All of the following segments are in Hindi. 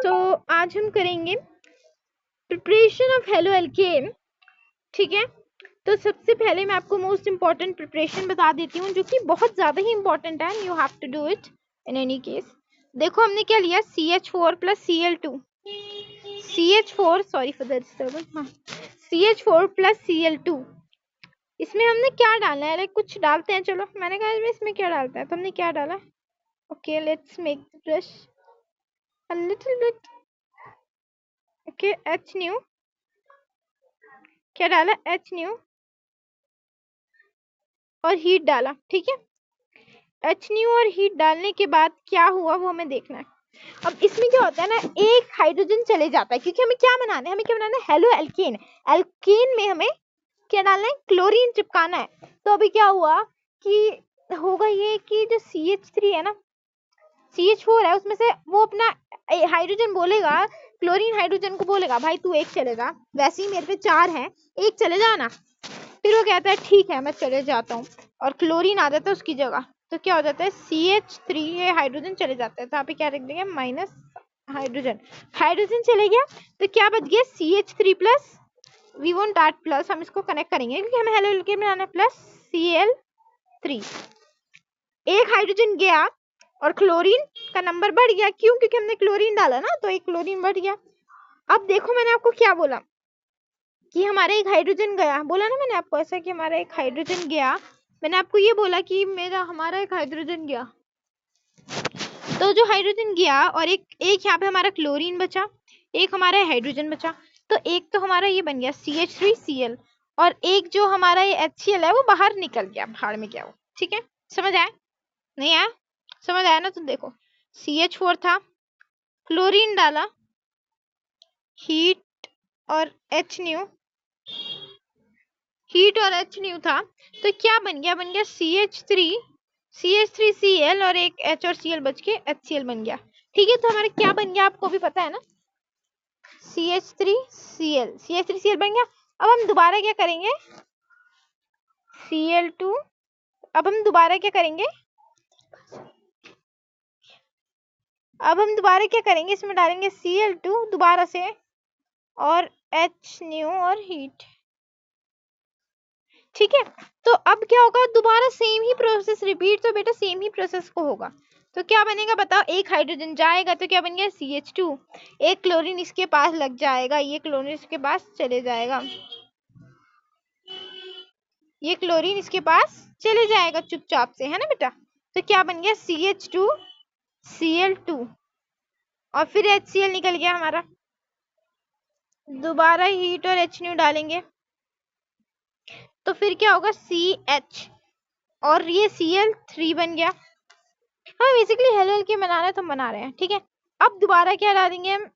तो आज हम करेंगे प्रिपरेशन ऑफ हेलो एल्केन। ठीक है, तो सबसे पहले मैं आपको मोस्ट इम्पॉर्टेंट प्रिपरेशन बता देती हूँ जो कि बहुत ज़्यादा ही इम्पॉर्टेंट है, you have to do it in any case. देखो हमने क्या लिया, CH4 plus Cl2, CH4 sorry for the disturbance, हाँ CH4 प्लस Cl2। इसमें हमने क्या डालना है, लाइक कुछ डालते हैं, चलो मैंने कहा इसमें क्या डालता है, तो हमने क्या डाला, okay let's make the brush a little bit, okay H new, क्या डाला H न्यू और हीट डाला। ठीक है, H न्यू और हीट डालने के बाद क्या हुआ वो हमें देखना है। अब इसमें क्या होता है ना, एक हाइड्रोजन चले जाता है क्योंकि हमें क्या बनाना है, हमें क्या बनाना है, हेलो एल्केन। एल्केन में हमें क्या डालना है, क्लोरीन चिपकाना है। तो अभी क्या हुआ कि होगा ये कि जो CH3 है ना, CH4 है, उसमें से वो अपना हाइड्रोजन बोलेगा, क्लोरीन हाइड्रोजन को बोलेगा भाई तू एक चले जा, वैसे ही मेरे पे 4 है, एक चले जा ना। फिर वो कहता है ठीक है मैं चले जाता हूँ, और क्लोरीन आ जाता है उसकी जगह। तो क्या हो जाता है, CH3 ये हाइड्रोजन चले जाता है, तो यहाँ पे क्या रख देंगे, माइनस हाइड्रोजन, हाइड्रोजन चले गया, तो क्या बच गया CH3 plus, we won't that plus, हम इसको कनेक्ट करेंगे क्योंकि हमें हेलो एल्केन में आना है, प्लस Cl3। एक हाइड्रोजन गया और क्लोरीन का नंबर बढ़ गया, क्यों, क्योंकि हमने क्लोरीन डाला ना, तो एक क्लोरीन बढ़ गया। अब देखो मैंने आपको क्या बोला कि हमारा एक हाइड्रोजन गया, बोला ना मैंने आपको ऐसा कि हमारा एक हाइड्रोजन गया, मैंने आपको ये बोला कि हमारा एक हाइड्रोजन गया। तो जो हाइड्रोजन गया और एक यहाँ पे हमारा क्लोरीन बचा, एक हमारा हाइड्रोजन बचा, तो एक तो हमारा ये बन गया CH3Cl, और एक जो हमारा ये HCl है वो बाहर निकल गया, भाड़ में गया वो। ठीक है, समझ आया, नहीं आया, समझ आया ना। तो देखो CH4 था, क्लोरीन डाला, हीट और H न्यू, हीट और H न्यू था, तो क्या बन गया, बन गया CH3Cl और एक H और Cl बच के HCl बन गया। ठीक है, तो हमारे क्या बन गया आपको भी पता है ना, CH3Cl बन गया। अब हम दोबारा क्या करेंगे, Cl2, अब हम दोबारा क्या करेंगे, अब हम दोबारा क्या करेंगे, इसमें डालेंगे Cl2 दोबारा से और H न्यू और हीट। ठीक है, तो अब क्या होगा, दोबारा सेम ही प्रोसेस रिपीट, तो बेटा सेम ही प्रोसेस को होगा। तो क्या बनेगा बताओ, एक हाइड्रोजन जाएगा तो क्या बन गया CH2, एक क्लोरीन इसके पास लग जाएगा, ये क्लोरीन इसके पास चले जाएगा, ये क्लोरीन इसके पास चले जाएगा चुपचाप से, है ना बेटा। तो क्या बन गया CH2Cl2 और फिर HCl निकल गया हमारा, दोबारा हीट और H न्यू डालेंगे तो फिर क्या होगा CH और ये Cl3 बन गया। हाँ बेसिकली हेलो एल्केन बना रहे हैं तो हम बना रहे हैं। ठीक है, अब दोबारा क्या डालेंगे हम,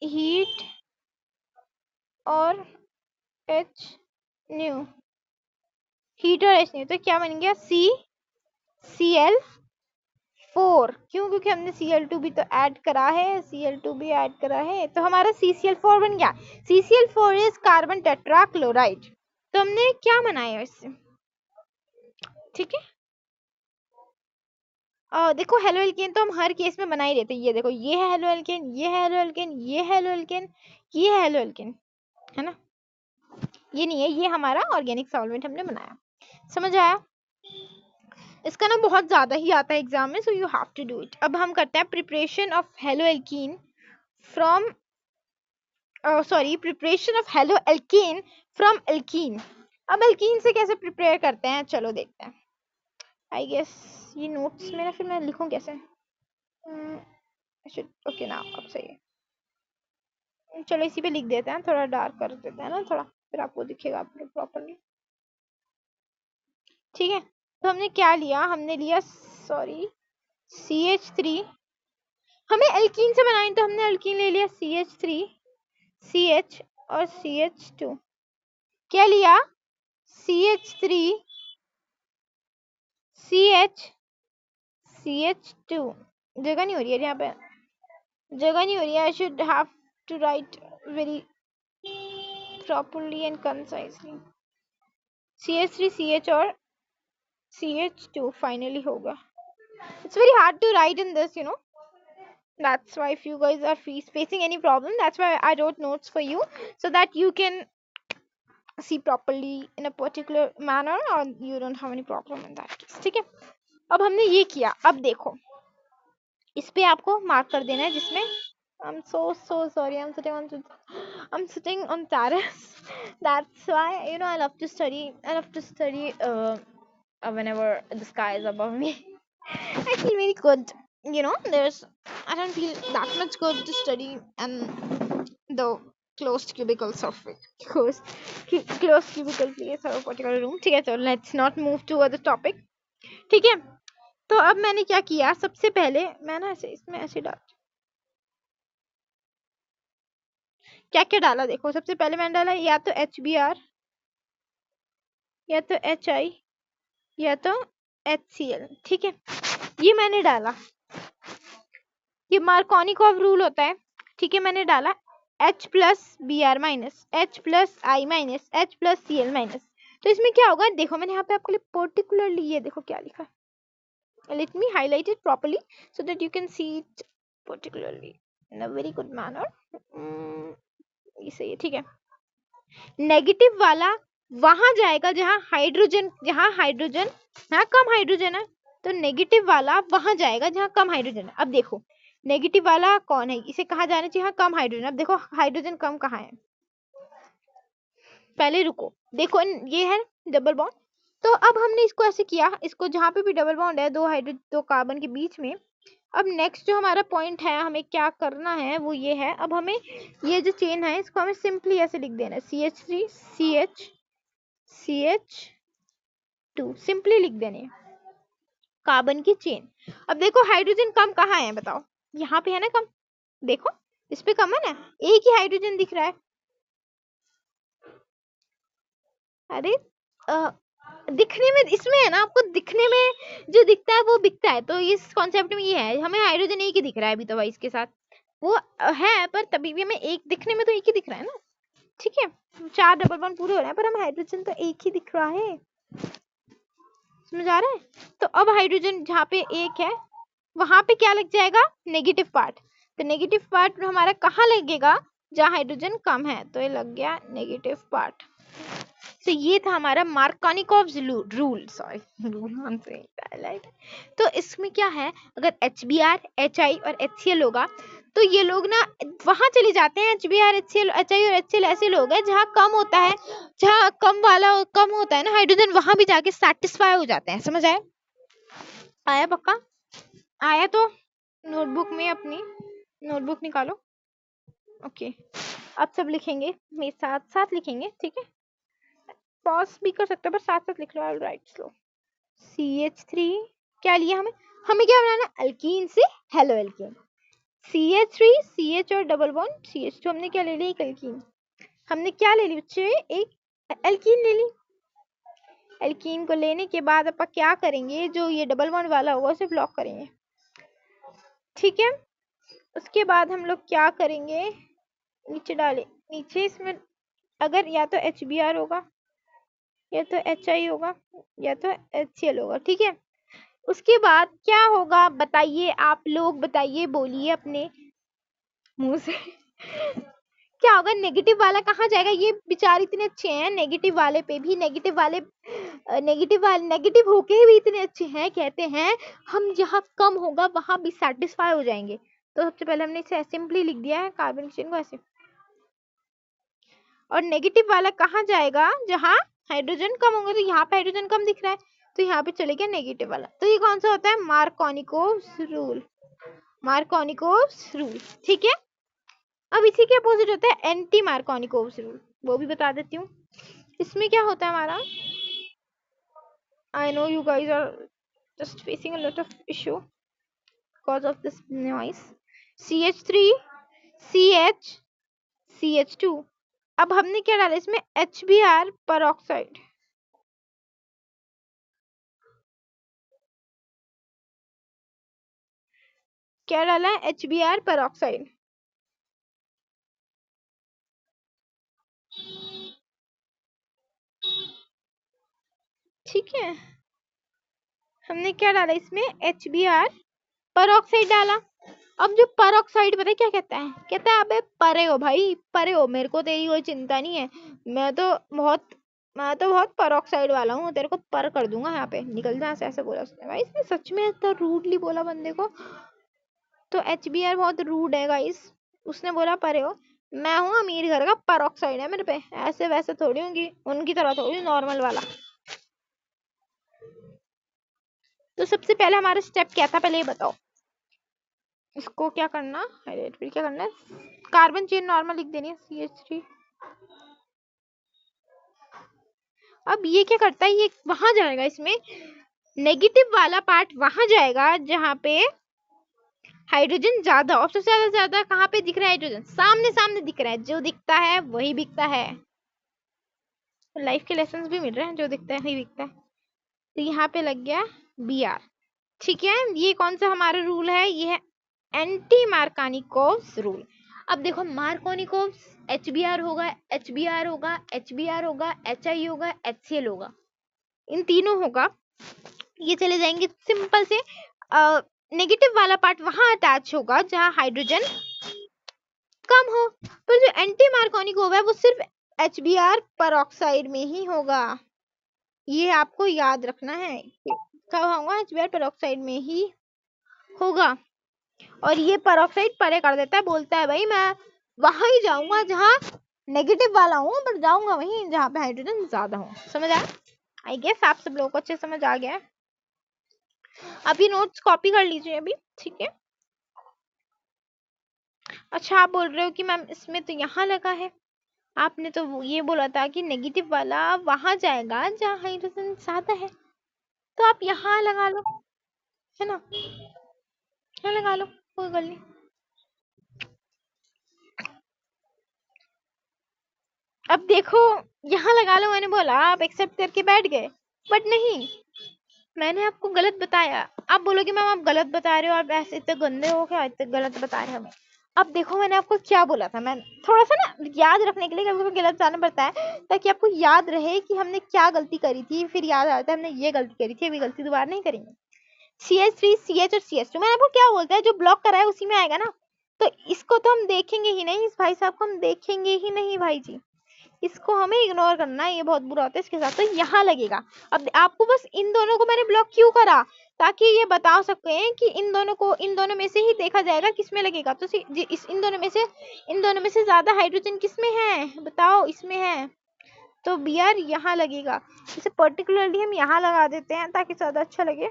हीट और H न्यू, हीट और H न्यू, तो क्या बन गया CCl4, क्यों, क्योंकि हमने Cl2 भी तो ऐड करा है, Cl2 भी ऐड करा है, तो हमारा CCl4 बन गया। CCl4 is carbon tetrachloride. तो हमने क्या बनाया इससे, ठीक है। देखो हेलो एल्केन तो हम हर केस में बना ही रहते हैं, ये देखो ये है हेलो एल्केन, ये है हेलो एल्केन, ये है हेलो एल्केन, ये है हेलो एल्केन, है ना, ये नहीं है, ये हमारा ऑर्गेनिक सॉल्वेंट हमने बनाया। समझ आया, इसका ना बहुत ज्यादा ही आता है एग्जाम में, so you have to do it. अब हम करते हैं preparation of halo alkene from, sorry preparation of halo alkane from alkene. अब एल्कीन से कैसे प्रिपेयर करते हैं, चलो देखते हैं। आई गेस ये नोट्स में ना, फिर मैं लिखूं कैसे, ओके ना अब सही है, चलो इसी पे लिख देते हैं, थोड़ा डार्क कर देते हैं ना थोड़ा, फिर आपको दिखेगा प्रॉपरली। ठीक है, तो हमने क्या लिया, हमने लिया सॉरी CH3, हमें एल्कीन से बनाई तो हमने एल्कीन ले लिया CH3 CH और CH2, क्या लिया CH3 CH CH2, जगह नहीं हो रही है यहाँ पे, जगह नहीं हो रही है, I should have to write very properly and concisely, CH3 CH और CH2 फाइनली होगा। It's very hard to write in this, you know. That's why if you guys are facing any problem, that's why I wrote notes for you, so that you can see properly in a particular manner or you don't have any problem in that case. ठीक है, अब हमने ये किया, अब देखो इस पे आपको मार्क कर देना है जिसमें I'm so sorry, I'm sitting on terrace. That's why, you know, I love to study whenever the sky is above me. I feel very good, you know. I don't feel that much good to study and the closed cubicles of it. Closed cubicle place or a particular room. ठीक है, so let's not move to other topic. ठीक है, तो अब मैंने क्या किया, सबसे पहले मैं ना ऐसे इसमें ऐसे डाल, क्या क्या डाला देखो। सबसे पहले मैंने डाला या तो HBr, या तो HI, या तो HCl। ठीक है, ये मैंने डाला, ये मार्कोनिकॉव रूल होता है। ठीक है, मैंने डाला H plus Br minus, H plus I minus, H plus Cl minus. तो इसमें क्या होगा देखो, मैंने यहाँ पे आपके लिए पर्टिकुलरली ये देखो क्या लिखा है। Let me highlight it properly so that you can see it particularly in a very good manner. ये सही है, ठीक है। नेगेटिव वाला वहां जाएगा जहां हाइड्रोजन कम हाइड्रोजन है, तो नेगेटिव वाला वहां जाएगा जहां कम हाइड्रोजन है। अब देखो नेगेटिव वाला कौन है, इसे कहा जाना चाहिए कम हाइड्रोजन। अब देखो हाइड्रोजन कम कहाँ है, पहले रुको, देखो ये है डबल बॉन्ड। तो अब हमने इसको ऐसे किया, इसको जहां पे भी डबल बॉन्ड है दो कार्बन के बीच में। अब नेक्स्ट जो हमारा पॉइंट है, हमें क्या करना है वो ये है, अब हमें ये जो चेन है इसको हमें सिंपली ऐसे लिख देना है, CH3 CH2 सिंपली लिख देने हैं, कार्बन की चेन। अब देखो हाइड्रोजन कम कहाँ है बताओ, यहाँ पे है ना कम, देखो इस पे कम है ना, एक ही हाइड्रोजन दिख रहा है। अरे दिखने में इसमें है ना, आपको दिखने में जो दिखता है वो बिकता है। तो इस कॉन्सेप्ट में ये है, हमें हाइड्रोजन एक ही दिख रहा है अभी तो भाई, इसके साथ वो है, पर तभी भी हमें एक दिखने में तो एक ही दिख रहा है ना। ठीक है, 4 डबल बॉन्ड पूरे हो रहे हैं पर हमें हाइड्रोजन तो एक ही दिख रहा है, समझ आ रहा है। तो अब हाइड्रोजन जहाँ पे एक है वहां पे क्या लग जाएगा, नेगेटिव पार्ट। तो नेगेटिव पार्ट हमारा कहाँ लगेगा, जहाँ हाइड्रोजन कम है, तो ये लग गया नेगेटिव पार्ट। तो ये था हमारा मार्कोनिकॉव्स रूल, सॉरी रूल। तो इसमें क्या है, अगर HBr, HI और HCl होगा तो ये लोग ना वहां चले जाते हैं। HBr, HCl, HI और HCl ऐसे लोग हैं जहाँ कम होता है, जहाँ कम होता है ना हाइड्रोजन, वहां भी जाके सेटिस्फाई हो जाते हैं। समझ आए, आया पक्का, आया तो नोटबुक में अपनी नोटबुक निकालो। ओके, अब सब लिखेंगे मेरे साथ साथ लिखेंगे, ठीक है, पॉज भी कर सकते हो पर साथ साथ लिख लो। आई राइट स्लो। CH3 क्या लिया हमें, क्या बनाना, अल्कीन से हेलो एल्कीन। CH3 CH और डबल बॉन्ड CH, तो हमने क्या ले लिया, एक अल्कीन। हमने क्या ले ली बच्चे, एक एल्कीन ले ली। एल्कीन को लेने के बाद अपन क्या करेंगे, जो ये डबल बॉन्ड वाला होगा उसे ब्लॉक करेंगे। ठीक है, उसके बाद हम लोग क्या करेंगे, नीचे डाले, नीचे इसमें अगर या तो HBr होगा, या तो HI होगा, या तो HCl होगा। ठीक है, उसके बाद क्या होगा बताइए, आप लोग बताइए, बोलिए अपने मुंह से क्या होगा, नेगेटिव वाला कहाँ जाएगा, ये बेचारे इतने अच्छे हैं, नेगेटिव वाले पे भी नेगेटिव होके भी इतने अच्छे हैं, कहते हैं हम जहाँ कम होगा वहां भी सेटिस्फाई हो जाएंगे। तो सबसे पहले हमने इसे सिंपली लिख दिया है कार्बन चेन को ऐसे, और नेगेटिव वाला कहाँ जाएगा, जहाँ हाइड्रोजन कम होंगे। तो यहाँ पे हाइड्रोजन कम दिख रहा है तो यहाँ पे चले गया नेगेटिव वाला। तो ये कौन सा होता है, मार्कोनिकोव्स रूल। ठीक है, अब इसी के अपोजिट होता है एंटी मार्कोनिकोव्स रूल, वो भी बता देती हूँ। इसमें क्या होता है हमारा, I know you guys are just facing a lot of issue because of this noise. CH3 CH CH2, अब हमने क्या डाला इसमें, HBr परऑक्साइड। क्या डाला है, HBr परऑक्साइड। ठीक है, हमने क्या डाला इसमें, HBr परऑक्साइड डाला। अब जो परऑक्साइड पता है क्या कहता है, कहता है अबे परे हो भाई, परे हो, मेरे को तेरी कोई चिंता नहीं है, मैं तो बहुत परऑक्साइड वाला हूँ, तेरे को पर कर दूंगा, यहाँ पे निकल जा, ऐसे बोला उसने। भाई इसने सच में इतना रूडली बोला बंदे को। तो HBR बहुत रूड है गाइस, उसने बोला परे हो, मैं हूँ अमीर घर का, परऑक्साइड है मेरे पे, ऐसे वैसे थोड़ी होंगी, उनकी तरह थोड़ी नॉर्मल वाला। तो सबसे पहले हमारा स्टेप क्या था, पहले ये बताओ। इसको क्या करना, हाईलाइट फिर क्या करना है, कार्बन चेन नॉर्मल लिख देनी है CH3। अब ये क्या करता है, ये वहां जाएगा, इसमें नेगेटिव वाला पार्ट वहां जाएगा जहां पे हाइड्रोजन ज्यादा, और सबसे ज्यादा ज्यादा कहाँ पे दिख रहा है हाइड्रोजन, सामने सामने दिख रहा है, जो दिखता है वही बिकता है। लाइफ के लेसन भी मिल रहे हैं, जो दिखता है वही बिकता है। तो यहाँ पे लग गया BR। ठीक है, ये कौन सा हमारा रूल है, ये है एंटी मार्कोनिकोव्स रूल। अब देखो मार्कोनिकोव्स HBR होगा, HBR होगा, HBR होगा, HI होगा, HCl होगा, इन तीनों होगा, ये चले जाएंगे सिंपल से। नेगेटिव वाला पार्ट वहां अटैच होगा जहां हाइड्रोजन कम हो। पर जो एंटी मार्कोनिकोव है वो सिर्फ HBR परऑक्साइड में ही होगा, ये आपको याद रखना है, कब होगा, HBR परऑक्साइड में ही होगा। और ये परऑक्साइड परे कर देता है, बोलता है भाई मैं वहां ही जाऊंगा जहां नेगेटिव वाला हूँ, बट जाऊंगा वहीं जहां पे हाइड्रोजन ज्यादा हो। समझ आया? आई गेस आप सब लोगों को अच्छे समझ आ गया है। अभी नोट्स कॉपी कर लीजिए अभी, ठीक है। अच्छा आप बोल रहे हो कि मैम इसमें तो यहाँ लगा है, आपने तो ये बोला था कि नेगेटिव वाला वहां जाएगा जहाँ हाइड्रोजन ज्यादा है, तो आप यहाँ लगा लो, है ना, यहाँ लगा लो, कोई गल नहीं। अब देखो यहाँ लगा लो, मैंने बोला आप एक्सेप्ट करके बैठ गए, बट नहीं, मैंने आपको गलत बताया। आप बोलोगे मैम आप गलत बता रहे हो, आप ऐसे इतने गंदे हो क्या, इतने गलत बता रहे हो हमें। अब देखो मैंने आपको क्या बोला था, मैं थोड़ा सा ना याद रखने के लिए कभी कभी गलत बताना पड़ता है, ताकि आपको याद रहे कि हमने क्या गलती करी थी, फिर याद आता है हमने ये गलती करी थी, अभी गलती दोबारा नहीं करेंगे। CH3 CH और CH2 मैंने आपको क्या बोलता है, जो ब्लॉक करा है उसी में आएगा ना, तो इसको तो हम देखेंगे ही नहीं, इस भाई साहब को हम देखेंगे ही नहीं भाई जी, इसको हमें इग्नोर करना है, ये बहुत बुरा होता है इसके साथ। तो यहाँ लगेगा। अब आपको बस इन दोनों को मैंने ब्लॉक क्यों करा, ताकि ये बता सके कि इन दोनों को, इन दोनों में से ही देखा जाएगा किसमें लगेगा। तो इन दोनों में से ज्यादा हाइड्रोजन किसमें है बताओ, इसमें है, तो BR यहाँ लगेगा। इसे पर्टिकुलरली हम यहाँ लगा देते हैं ताकि ज्यादा अच्छा लगे।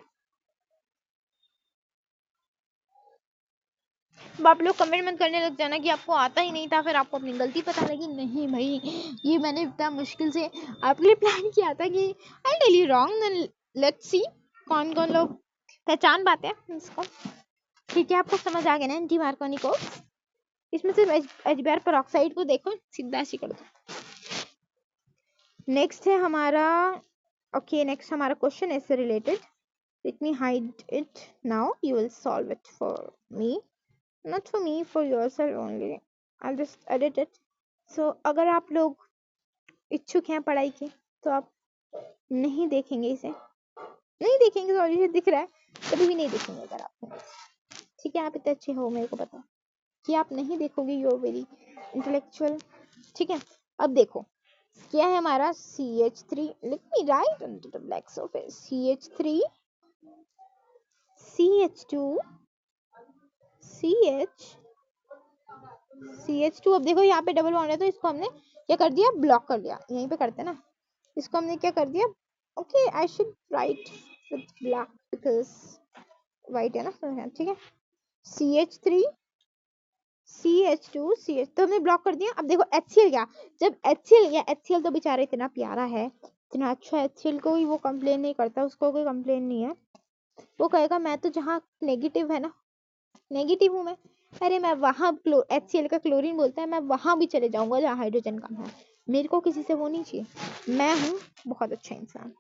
अब आप लोग कमेंट मत करने लग जाना कि आपको आता ही नहीं था, फिर आपको अपनी गलती पता लगी। नहीं भाई, ये मैंने इतना मुश्किल से आपके लिए प्लान किया था कि I tell you wrong, let's see कौन कौन लोग पहचान पाते हैं इसको। ठीक है, आपको समझ आ गया ना एंटी मार्कोनी को। इसमें सिर्फ HBr पेरोक्साइड को देखो, सीधा ऐसे कर दो। नेक्स्ट है हमारा, ओके नेक्स्ट हमारा क्वेश्चन इससे related. Let me hide it now, you will solve it for me, not for me, for yourself only. I'll just edit it. So अगर आप लोग इच्छुक हैं पढ़ाई के, तो आप नहीं देखेंगे इसे, नहीं देखेंगे, सॉरी ये दिख रहा है, कभी भी नहीं देखेंगे अगर आप, ठीक है, आप इतने अच्छे हो मेरे को पता कि आप नहीं देखोगे, यू आर वेरी इंटेलेक्चुअल, ठीक है। अब देखो क्या है हमारा CH3, let me right on the black surface, CH3 CH2 CH2। अब देखो यहाँ पे डबल बॉन्ड है, तो इसको हमने क्या कर दिया, ब्लॉक कर दिया, यहीं पे करते हैं ना, इसको हमने क्या कर दिया, okay I should write with black because white है ना, ठीक है। CH3 CH2 CH तो हमने ब्लॉक कर दिया। अब देखो HCl गया, जब HCl गया, HCl तो बेचारा इतना प्यारा है, इतना अच्छा HCl, कोई वो कंप्लेन नहीं करता, उसको कोई कंप्लेन नहीं है, वो कहेगा मैं तो जहाँ नेगेटिव है ना, नेगेटिव हूँ मैं, अरे मैं वहां HCl का क्लोरीन बोलता है, मैं वहां भी चले जाऊंगा जहाँ हाइड्रोजन कम है, मेरे को किसी से वो नहीं चाहिए, मैं हूँ बहुत अच्छा इंसान।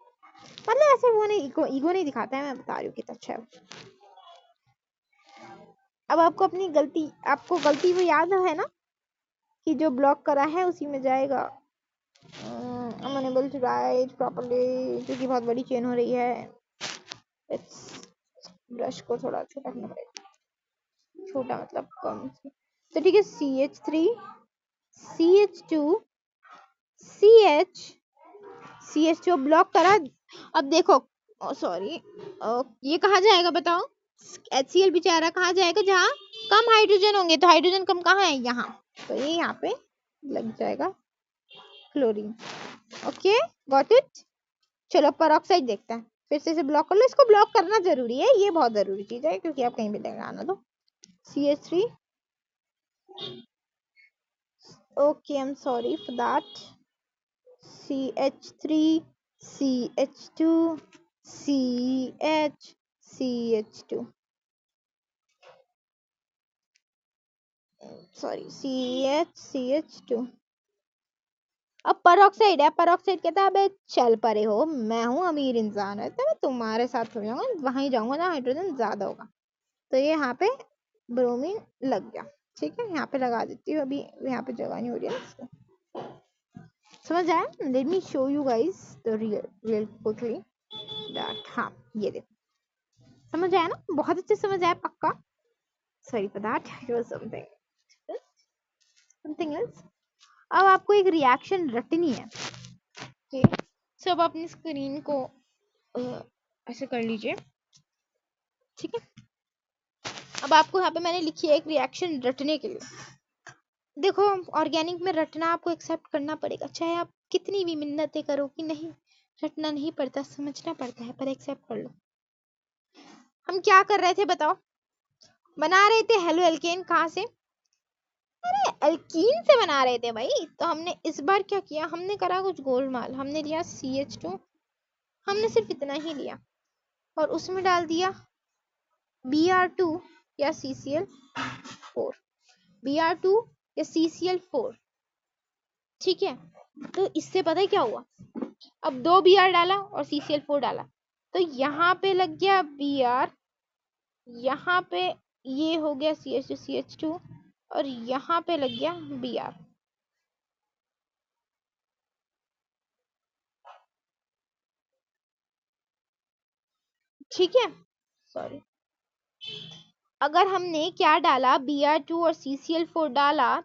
मतलब ऐसे वो नहीं, ईगो नहीं दिखाता है, मैं बता रही हूँ कितना अच्छा है। अब आपको अपनी गलती, आपको गलती वो याद है ना, कि जो ब्लॉक करा है उसी में जाएगा। अनएबल टू राइट प्रॉपर्ली, क्योंकि बहुत बड़ी चेन हो रही है, ब्रश को थोड़ा अच्छा करना पड़ेगा। छोटा मतलब कम। तो ठीक है, CH3 CH2 CH2 ब्लॉक करा। अब देखो, सॉरी, ये कहाँ जाएगा बताओ? HCl बेचारा कहाँ जाएगा? जहाँ कम हाइड्रोजन होंगे। तो हाइड्रोजन कम कहाँ है? यहाँ। तो ये यहाँ पे लग जाएगा क्लोरीन। Okay, got it. चलो पेरोक्साइड देखते हैं। फिर से इसे ब्लॉक कर लो। इसको ब्लॉक करना जरूरी है, ये बहुत जरूरी चीज है, क्योंकि आप कहीं भी लगाना दो। CH3, okay, I am sorry for that. CH3 CH2 CH2, sorry, CH2। अब पेरोक्साइड है। पेरोक्साइड कहता है अबे चल परे हो, मैं हूँ अमीर इंसान है, तो मैं तुम्हारे साथ हो जाऊंगा, वहीं जाऊंगा जहाँ हाइड्रोजन ज्यादा होगा। तो ये यहाँ पे ब्रोमीन लग गया। ठीक है, यहाँ पे लगा देती हूँ, अभी यहाँ पे जगह नहीं हो रही है इसको। समझ आया? Let me show you guys the real quickly that. हाँ, ये देखो, समझ आया ना? बहुत अच्छे समझ आया पक्का। Sorry for that, it was something else. अब आपको एक रिएक्शन रटनी है। ठीक, सब अपनी स्क्रीन को ऐसे कर लीजिए। ठीक है, अब आपको यहाँ पे मैंने लिखी है एक रिएक्शन रटने के लिए। देखो, ऑर्गेनिक में रटना आपको एक्सेप्ट करना पड़ेगा, चाहे आप कितनी भी मिन्नतें करो कि नहीं रटना नहीं पड़ता, समझना पड़ता है, पर एक्सेप्ट कर लो। हम क्या कर रहे थे बताओ? बना रहे थे हेलो एल्केन। कहाँ से? अरे एल्कीन से बना रहे थे भाई। तो हमने इस बार क्या किया, हमने करा कुछ गोलमाल। हमने लिया CH2, हमने सिर्फ इतना ही लिया, और उसमें डाल दिया Br2 या CCl4, Br2 या CCl4। ठीक है, तो इससे पता है क्या हुआ? अब 2 Br डाला और CCl4 डाला, तो यहाँ पे लग गया Br, यहाँ पे ये हो गया CH2 CH2, और यहाँ पे लग गया Br। ठीक है, सॉरी, अगर हमने क्या डाला, Br2 और CCl4 डाला,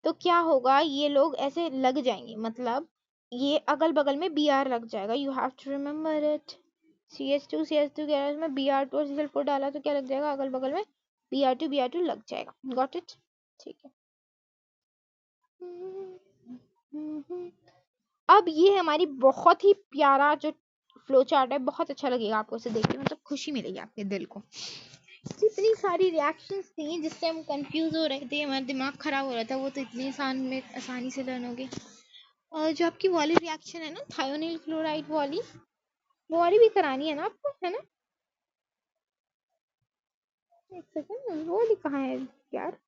तो क्या होगा? ये लोग ऐसे लग जाएंगे, मतलब ये अगल बगल में Br लग जाएगा। You have to remember it. CH2 CH2 के में Br2 और CCl4 डाला तो क्या लग जाएगा? अगल बगल में Br2 लग जाएगा। Got it? ठीक है। अब ये हमारी बहुत ही प्यारा जो फ्लो चार्ट है, बहुत अच्छा लगेगा आपको इसे देख के, मतलब खुशी मिलेगी आपके दिल को। इतनी सारी रिएक्शंस थी जिससे हम कंफ्यूज हो रहे थे, हमारा दिमाग खराब हो रहा था, वो तो इतनी आसानी से लर्न हो गई। और जो आपकी वाली रिएक्शन है ना, थायोनिल क्लोराइड वाली, वो वाली भी करानी है ना आपको, है ना? एक सेकंड, वो वाली कहाँ है यार?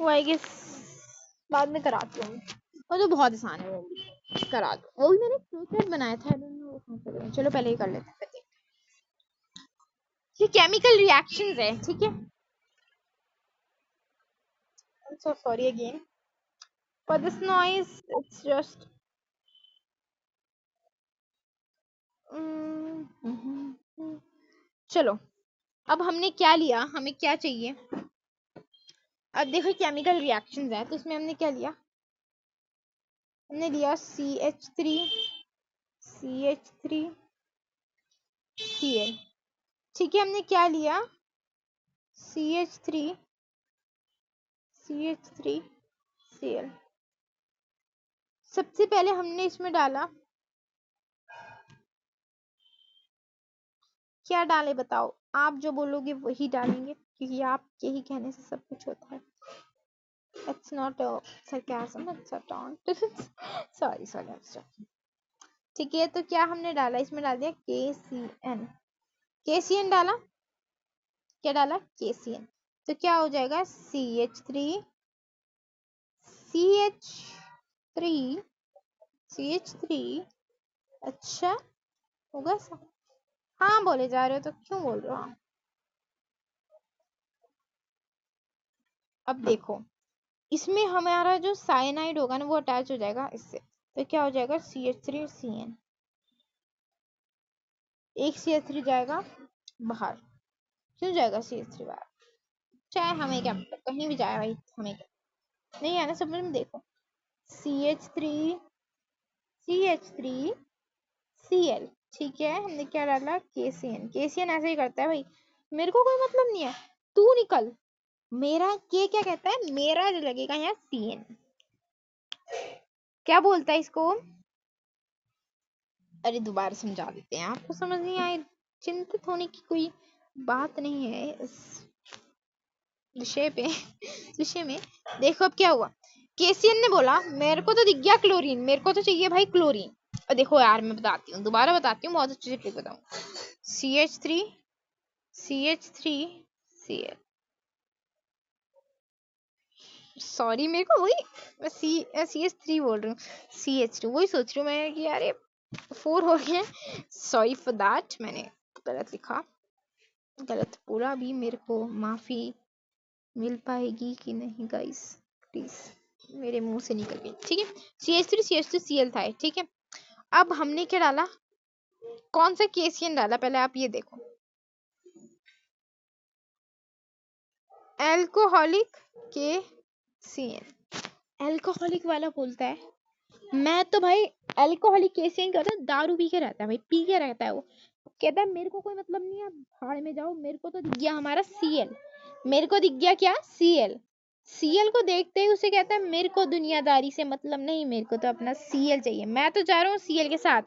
वो आई गेस बाद में कराती हूँ। वो तो बहुत आसान है, वो भी करा दो। वो भी मैंने फ्लो चार्ट बनाया था, चलो पहले ही कर लेते हैं। ये केमिकल रिएक्शंस है, ठीक है। I'm so sorry again for this noise. It's just चलो, अब हमने क्या लिया, हमें क्या चाहिए? अब देखो केमिकल रिएक्शंस है, तो इसमें हमने क्या लिया? हमने लिया CH3 CH3 Cl। ठीक है, हमने क्या लिया? CH3 CH3 Cl। सबसे पहले हमने इसमें डाला, क्या डाले बताओ? आप जो बोलोगे वही डालेंगे, क्योंकि आपके ही कहने से सब कुछ होता है। It's not a sarcasm, it's a taunt. sorry, I'm sorry. ठीक है, तो क्या हमने डाला? इसमें डाल दिया KCN। KCN डाला, क्या डाला? KCN। तो क्या हो जाएगा? CH3 CH3 CH3। अच्छा, होगा सा? हाँ बोले जा रहे हो तो क्यों बोल रहे हो आप? अब देखो, इसमें हमारा जो साइनाइड होगा ना, वो अटैच हो जाएगा इससे। तो क्या हो जाएगा CH3CN, एक CH3 जाएगा बाहर। क्यों जाएगा CH3 बाहर? चाहे हमें क्या मतलब, कहीं भी जाए भाई, हमें क्या, नहीं आना समझ में। देखो CH3 CH3Cl, ठीक है, हमने क्या डाला KCN। KCN ऐसे ही करता है भाई, मेरे को कोई मतलब नहीं है, तू निकल। मेरा के क्या कहता है, मेरा लगेगा यहाँ CN। क्या बोलता है इसको? अरे दोबारा समझा देते हैं, आपको समझ नहीं आए, चिंतित होने की कोई बात नहीं है इस विषय पे विषय में। देखो अब क्या हुआ, केसीएन ने बोला मेरे को तो दिख गया क्लोरीन, मेरे को तो चाहिए भाई क्लोरीन। और देखो यार मैं बताती हूँ, दोबारा बताती हूँ, बहुत अच्छे से ट्रिक बताऊँ। CH3Cl, सॉरी मेरे को वही, मैं CH3 बोल रही हूँ, CH2 वही सोच रही हूँ मैं कि यार ये 4 हो गया, सॉरी फॉर दैट, मैंने गलत लिखा, गलत पूरा भी, मेरे को माफी मिल पाएगी कि नहीं गाइस, प्लीज, मेरे मुंह से निकल गई, ठीक है। CH3CH2Cl था, ठीक है। अब हमने क्या डाला, कौन सा केसीएन डाला, पहले आप ये देखो, एल्कोहलिक KCN। एल्कोहलिक वाला बोलता है, मैं तो भाई एल्कोहलिक केसीएन क्या होता है, दारू पी के रहता है भाई, पी के रहता है वो, कहता है मेरे को कोई मतलब नहीं है, भाड़ में जाओ, मेरे को तो दिख गया हमारा CL, मेरे को दिख गया क्या CL को देखते ही उसे कहता है मेरे को दुनियादारी से मतलब नहीं, मेरे को तो अपना CL चाहिए, मैं तो जा रहा हूँ CL के साथ,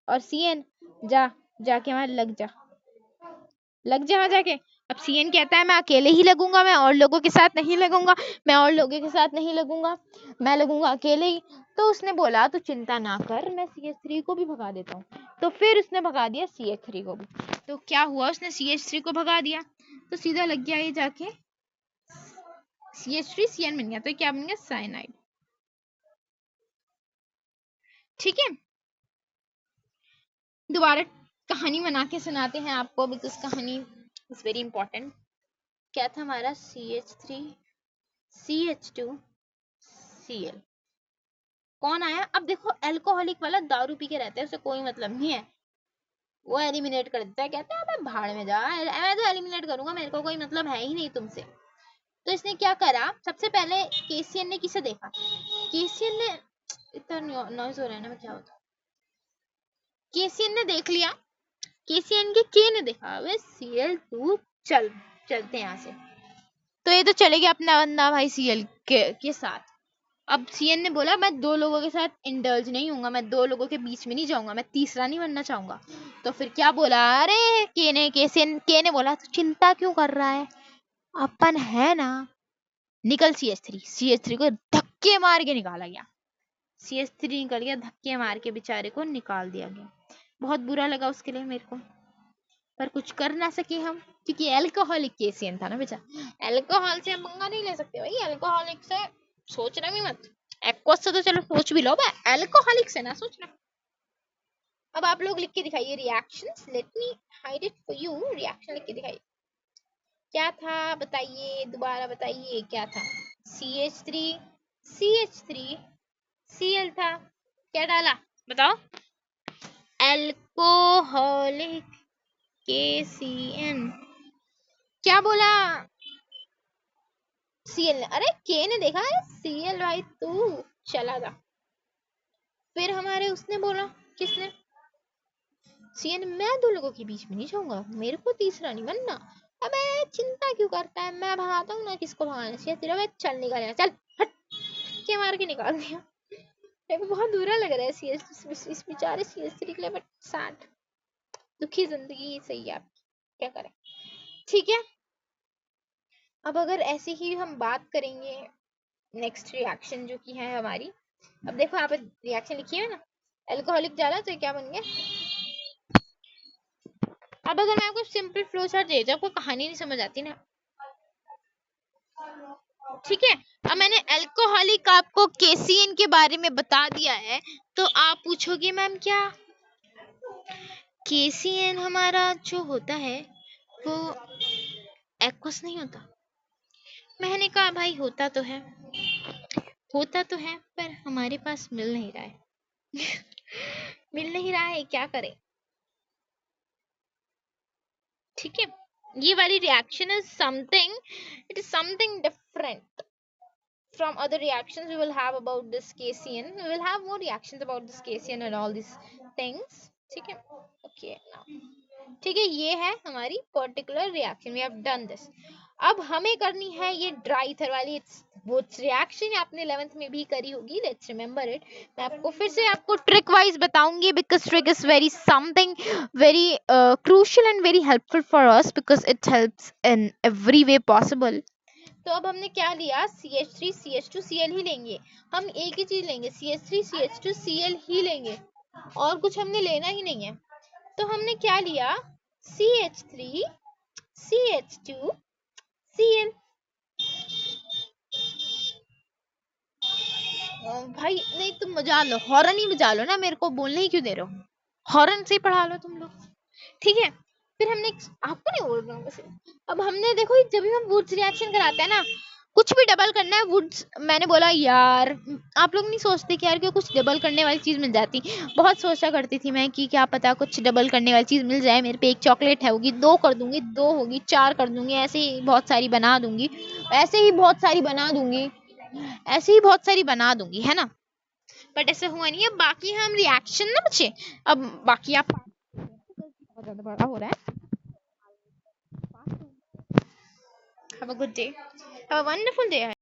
और CN जाके वहां लग जा वहां जाके। अब CN कहता है मैं अकेले ही लगूंगा, मैं और लोगों के साथ नहीं लगूंगा, मैं लगूंगा अकेले ही। तो उसने बोला तो चिंता ना कर, मैं CH3 को भी भगा देता हूँ। तो फिर उसने भगा दिया CH3 को भी। तो क्या हुआ, उसने CH3 को भगा दिया, तो सीधा लग गया ये जाके CH3CN बन गया, तो क्या बन गया, साइनाइड, ठीक है। दोबारा कहानी बना के सुनाते हैं आपको, बिकॉज कहानी इज वेरी इंपॉर्टेंट। क्या था हमारा, CH3CH2Cl, कौन आया, अब देखो एल्कोहलिक वाला दारू पी के रहता है, उसे कोई मतलब नहीं है, वो एलिमिनेट कर देता है, कहता है मैं भाड़ में जा, मैं तो एलिमिनेट करूंगा, मेरे को कोई मतलब है ही नहीं तुमसे। तो इसने क्या करा, सबसे पहले केसीएन ने किसे देखा, केसीएन ने, इतना नॉइज हो रहा है ना, मैं क्या होता, केसीएन ने देख लिया, केसीएन के ने देखा, वे Cl2 चलते हैं यहाँ से, तो ये तो चले गया अपना बंदा भाई Cl के साथ। अब CN ने बोला मैं दो लोगों के साथ इंडल्ज नहीं हूंगा, मैं दो लोगों के बीच में नहीं जाऊंगा, मैं तीसरा नहीं बनना चाहूंगा। तो फिर क्या बोला, अरे के ने बोला तू चिंता क्यों कर रहा है, अपन है ना, निकल CH3 को धक्के मार के निकाला गया, CH3 निकल गया, धक्के मार के बेचारे को निकाल दिया गया। बहुत बुरा लगा उसके लिए मेरे को, पर कुछ कर ना सके हम, क्योंकि एल्कोहलिक केसीएन था ना बेचारा, एल्कोहल से हम पंगा नहीं ले सकते भाई, एल्कोहलिक से सोचना भी मत, एक्वस से तो चलो सोच भी लो, एल्कोहलिक से ना सोचना। अब आप लोग लिख के दिखाइए reactions, let me hide it for you, reaction लिख के दिखाइए, क्या था बताइए, दोबारा बताइए क्या था, CH3Cl था, क्या डाला बताओ, एल्कोहलिक KCN, क्या बोला, CL, अरे के ने देखा है, CL भाई तू चला था। फिर हमारे उसने बोला, किसने, CN, मैं दो लोगों के बीच में नहीं जाऊंगा, मेरे को तीसरा नहीं बनना। अबे चिंता क्यों करता है, मैं भगाता हूँ ना, किसको भगाना चाहिए तेरा, भाई चल निकल यहाँ, चल हट, के मार के निकाल दिया। मेरे को बहुत बुरा लग रहा है इस बेचारे CH3 के लिए, बट सैड, दुखी जिंदगी सही है आपकी, क्या करें, ठीक है। अब अगर ऐसे ही हम बात करेंगे, नेक्स्ट रिएक्शन जो की है हमारी, अब देखो यहाँ पे रिएक्शन लिखी है ना, एल्कोहलिक डाला तो क्या बन गया। अब अगर मैं आपको सिंपल फ्लो चार्ट दे दूं, आपको कहानी नहीं समझ आती ना, ठीक है। अब मैंने एल्कोहलिक आपको केसीएन के बारे में बता दिया है, तो आप पूछोगे मैम क्या केसीएन हमारा जो होता है वो एक्वस नहीं होता। मैंने कहा भाई होता तो है, पर हमारे पास मिल नहीं रहा है। मिल नहीं रहा है, क्या करें? ठीक है, ये वाली reaction is something, it is something different from other reactions we will have about this KCN. We will have more reactions about this KCN and all these things. ठीक है, okay now, ठीक है, ये है हमारी particular reaction, we have done this. अब हमें करनी है ये ड्राई ईथर वाली, वो रिएक्शन आपने 11th में भी करी होगी, लेट्स रिमेम्बर इट। मैं आपको फिर से आपको ट्रिक वाइज बताऊंगी, because trick is very something very crucial and very helpful for us, because it helps in every way possible. तो अब हमने क्या लिया, CH3 CH2 Cl ही लेंगे, हम एक ही चीज लेंगे, CH3 CH2 Cl ही लेंगे, और कुछ हमने लेना ही नहीं है। तो हमने क्या लिया, CH3 CH2 Cl। भाई नहीं, तुम बजा लो, हॉर्न ही बजा लो ना, मेरे को बोलने ही क्यों दे रहे हो, हॉर्न से ही पढ़ा लो तुम लोग, ठीक है। फिर हमने, आपको नहीं बोल रहा हूँ वैसे, अब हमने देखो जब भी हम वुड्स रिएक्शन कराते हैं ना, कुछ भी डबल करना है वुड्स, मैंने बोला यार आप लोग नहीं सोचते कि यार क्यों कुछ डबल करने वाली चीज मिल जाती, बहुत सोचा करती थी मैं कि क्या पता कुछ डबल करने वाली चीज मिल जाए मेरे पे, एक चॉकलेट है होगी, 2 कर दूंगी, 2 होगी 4 कर दूंगी, ऐसे ही बहुत सारी बना दूंगी, ऐसे ही बहुत सारी बना दूंगी, ऐसे ही बहुत सारी बना दूंगी, है ना। बट ऐसा हुआ नहीं है। बाकी हम रिएक्शन ना बचे, अब बाकी आप बहुत ज्यादा बड़ा हो रहा है। Have a good day. Have a wonderful day.